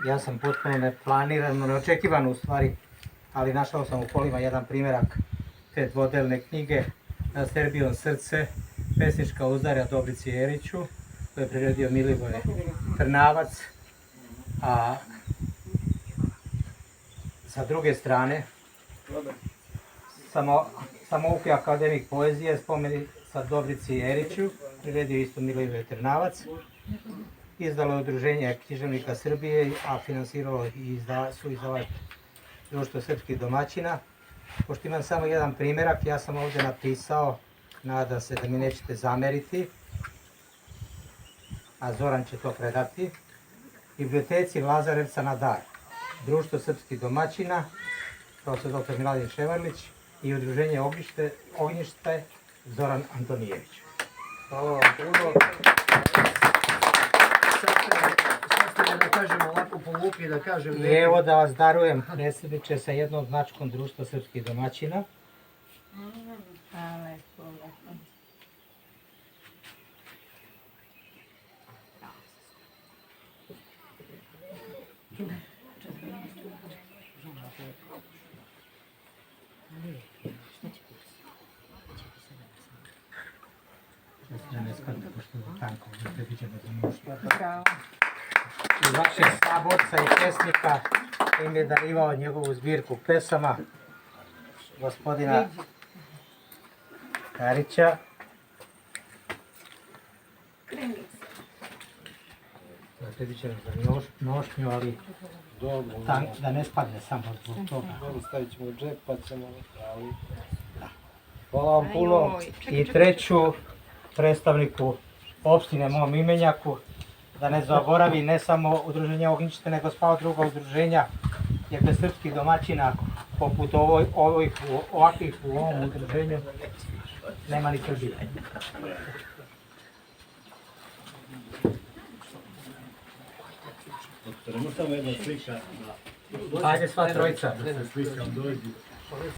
Ja sam potpuno neplanirano, neočekivano u stvari, ali našao sam u kolima jedan primjerak te dvodelne knjige Na Serbijom srce, pesnička uzdarja Dobrici Jeriću, koju je priredio Milivoje Trnavac, a sa druge strane samouki akademik poezije spomenica Dobrici Jeriću, priredio isto Milivoje Trnavac. Izdalo je Udruženje književnika Srbije, a finansiralo i su izdavali Društvo srpskih domaćina. Pošto imam samo jedan primjerak, ja sam ovdje napisao, nadam se da mi nećete zameriti, a Zoran će to predati, Biblioteci Lazarevca na dar, Društvo srpskih domaćina, profesor dr. Miladin Ševarlić i Udruženje Ognjište Zoran Antonijević. Hvala vam puno. Sad ste da kažemo ovako povukli da kažem... I evo da vas darujem, predsjedniče, sa jednom značkom Društva srpskih domaćina. I vašeg saborca i pesnika im je darivao njegovu zbirku pesama gospodina Karića. Sredit će nam za nošnju, ali da ne spadne samo zbog toga. Stavit ćemo u džep pa ćemo... Hvala vam puno. I treću predstavniku opštine mom imenjaku, da ne zaboravi ne samo Udruženje Ognjište, nego sva druga udruženja, jer bez srpskih domaćina poput ovakvih u ovom udruženju nema ni Srbije. Doktore, samo jedna slika. Ajde sva trojica.